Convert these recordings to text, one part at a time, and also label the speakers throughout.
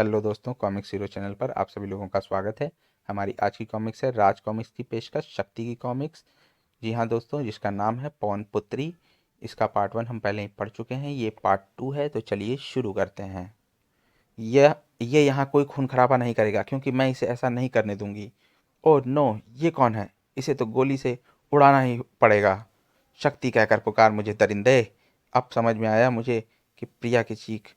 Speaker 1: Hello दोस्तों, comics hero channel पर आप सभी लोगों का स्वागत है। हमारी आज की कॉमिक्स है राज कॉमिक्स की पेशकश शक्ति की कॉमिक्स। जी हाँ दोस्तों, जिसका नाम है पवन पुत्री। इसका पार्ट 1 हम पहले ही पढ़ चुके हैं, ये पार्ट 2 है। तो चलिए शुरू करते हैं। ये यहाँ कोई खून खराबा नहीं करेगा क्योंकि मैं इसे ऐसा नहीं करने दूंगी। ओह नो, ये कौन है? इसे तो गोली से उड़ाना ही पड़ेगा। शक्ति कहकर पुकार मुझे दरिंदे। अब समझ में आया मुझे कि प्रिया की चीख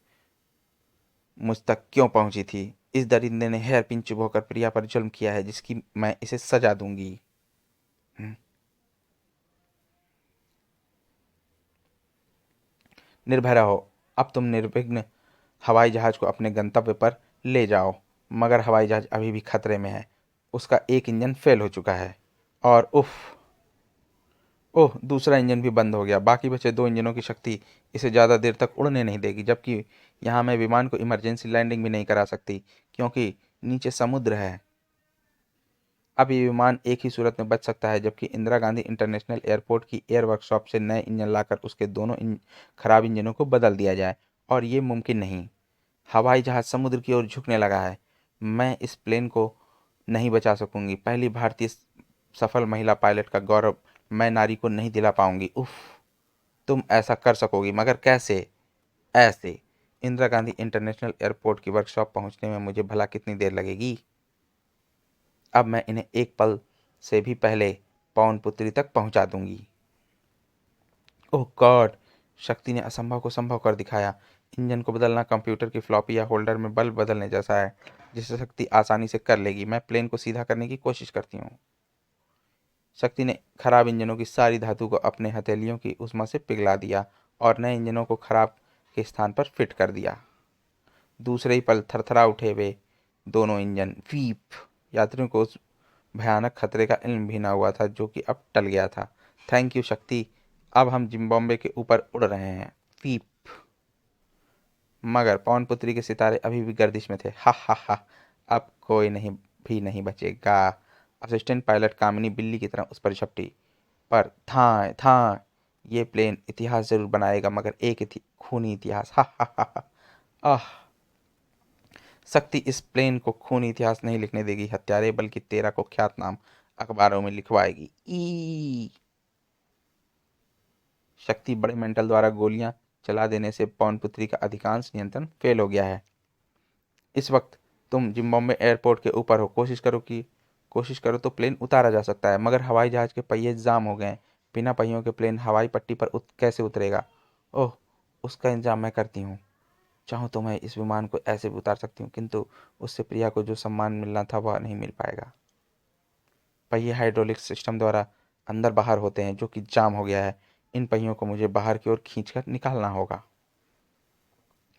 Speaker 1: मुझ तक क्यों पहुंची थी। इस दरिंदे ने हेयर पिन चुभोकर प्रिया पर जुल्म किया है, जिसकी मैं इसे सजा दूंगी। हम्म, निर्भय रहो। अब तुम निर्विघ्न हवाई जहाज को अपने गंतव्य पर ले जाओ। मगर हवाई जहाज अभी भी खतरे में है। उसका एक इंजन फेल हो चुका है। और उफ, ओह, दूसरा इंजन भी बंद हो गया। बाकी बचे दो इंजनों की शक्ति इसे ज़्यादा देर तक उड़ने नहीं देगी। जबकि यहाँ मैं विमान को इमरजेंसी लैंडिंग भी नहीं करा सकती क्योंकि नीचे समुद्र है। अब ये विमान एक ही सूरत में बच सकता है, जबकि इंदिरा गांधी इंटरनेशनल एयरपोर्ट की एयर वर्कशॉप से नए इंजन लाकर उसके दोनों खराब इंजनों को बदल दिया जाए। और ये मुमकिन नहीं। हवाई जहाज समुद्र की ओर झुकने लगा है। मैं इस प्लेन को नहीं बचा सकूंगी। पहली भारतीय सफल महिला पायलट का गौरव मैं नारी को नहीं दिला पाऊंगी। उफ, तुम ऐसा कर सकोगी, मगर कैसे? ऐसे। इंदिरा गांधी इंटरनेशनल एयरपोर्ट की वर्कशॉप पहुंचने में मुझे भला कितनी देर लगेगी? अब मैं इन्हें एक पल से भी पहले पवन पुत्री तक पहुंचा दूंगी। ओह गॉड! शक्ति ने असंभव को संभव कर दिखाया। इंजन को बदलना कंप्यूटर की फ्लॉपी या होल्डर में बल्ब बदलने जैसा है, जिसे शक्ति आसानी से कर लेगी। मैं प्लेन को सीधा करने की कोशिश करती हूँ। शक्ति ने खराब इंजनों की सारी धातु को अपने हथेलियों की उष्मा से पिघला दिया और नए इंजनों को खराब के स्थान पर फिट कर दिया। दूसरे ही पल थरथरा उठे वे दोनों इंजन। वीप! यात्रियों को उस भयानक खतरे का इल्म भी न हुआ था जो कि अब टल गया था। थैंक यू शक्ति। अब हम जिम्बाब्वे के ऊपर उड़ रहे हैं। वीप! मगर पवनपुत्री के सितारे अभी भी गर्दिश में थे। हा हा हा! अब कोई नहीं भी नहीं बचेगा। असिस्टेंट पायलट कामिनी बिल्ली की तरह उस पर झपटी। पर था था, ये प्लेन इतिहास जरूर बनाएगा, मगर एक खूनी इतिहास। हा हा हा हा! आह! शक्ति इस प्लेन को खूनी इतिहास नहीं लिखने देगी हत्यारे, बल्कि तेरा कुख्यात नाम अखबारों में लिखवाएगी। ई शक्ति बड़े मेंटल द्वारा गोलियां चला देने से पवनपुत्री का अधिकांश नियंत्रण फेल हो गया है। इस वक्त तुम जिम्बाब्वे एयरपोर्ट के ऊपर हो। कोशिश करो तो प्लेन उतारा जा सकता है, मगर हवाई जहाज के पहिए जाम हो गए हैं। बिना पहियों के प्लेन हवाई पट्टी पर कैसे उतरेगा? ओह, उसका इंतजाम मैं करती हूँ। चाहूँ तो मैं इस विमान को ऐसे भी उतार सकती हूँ, किंतु उससे प्रिया को जो सम्मान मिलना था वह नहीं मिल पाएगा। पहिए हाइड्रोलिक सिस्टम द्वारा अंदर बाहर होते हैं, जो कि जाम हो गया है। इन पहियों को मुझे बाहर की ओर खींचकर निकालना होगा।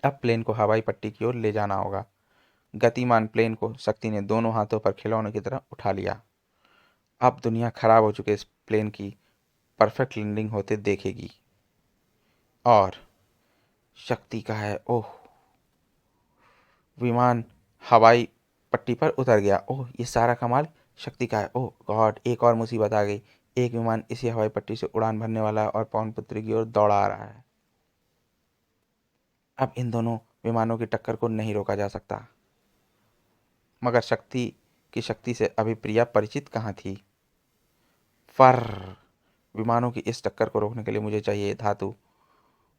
Speaker 1: अब प्लेन को हवाई पट्टी की ओर ले जाना होगा। गतिमान प्लेन को शक्ति ने दोनों हाथों पर खिलौने की तरह उठा लिया। अब दुनिया खराब हो चुके इस प्लेन की परफेक्ट लैंडिंग होते देखेगी। और शक्ति का है। ओह, विमान हवाई पट्टी पर उतर गया। ओह, ये सारा कमाल शक्ति का है। ओह गॉड, एक और मुसीबत आ गई। एक विमान इसी हवाई पट्टी से उड़ान भरने वाला है और पवन पुत्री की ओर दौड़ा आ रहा है। अब इन दोनों विमानों की टक्कर को नहीं रोका जा सकता। मगर शक्ति की शक्ति से अभी प्रिया परिचित कहाँ थी? फर! विमानों की इस टक्कर को रोकने के लिए मुझे चाहिए धातु,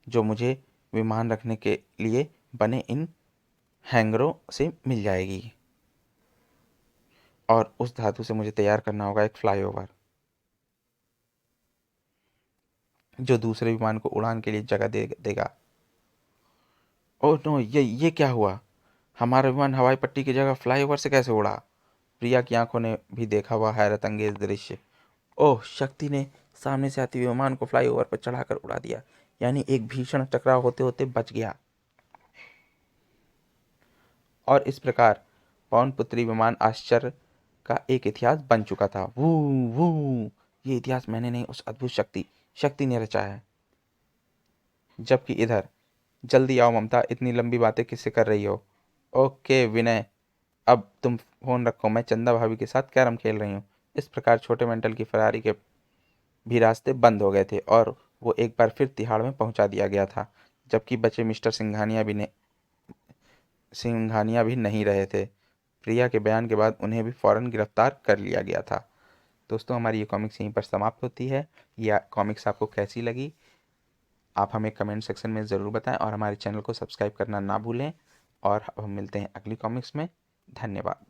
Speaker 1: जो मुझे विमान रखने के लिए बने इन हैंगरों से मिल जाएगी। और उस धातु से मुझे तैयार करना होगा एक फ्लाईओवर, जो दूसरे विमान को उड़ान के लिए जगह दे देगा। ओह नो, ये क्या हुआ? हमारा विमान हवाई पट्टी की जगह फ्लाईओवर से कैसे उड़ा? प्रिया की आंखों ने भी देखा वह हैरत अंगेज दृश्य। ओह, शक्ति ने सामने से आते हुए विमान को फ्लाईओवर पर चढ़ाकर उड़ा दिया। यानी एक भीषण टकराव होते होते बच गया। और इस प्रकार पवन पुत्री विमान आश्चर्य का एक इतिहास बन चुका था। वू वू! ये इतिहास मैंने नहीं, उस अद्भुत शक्ति ने रचा है। जबकि इधर, जल्दी आओ ममता, इतनी लंबी बातें किससे कर रही हो? ओके विनय, अब तुम फोन रखो, मैं चंदा भाभी के साथ कैरम खेल रही हूँ। इस प्रकार छोटे मेंटल की फरारी के भी रास्ते बंद हो गए थे और वो एक बार फिर तिहाड़ में पहुंचा दिया गया था। जबकि बचे मिस्टर सिंघानिया भी ने सिंघानिया भी नहीं रहे थे। प्रिया के बयान के बाद उन्हें भी फ़ौरन गिरफ्तार कर लिया गया था। दोस्तों, हमारी ये कॉमिक्स यहीं पर समाप्त होती है। या कॉमिक्स आपको कैसी लगी, आप हमें कमेंट सेक्शन में ज़रूर बताएं और हमारे चैनल को सब्सक्राइब करना ना भूलें। और अब हम मिलते हैं अगली कॉमिक्स में। धन्यवाद।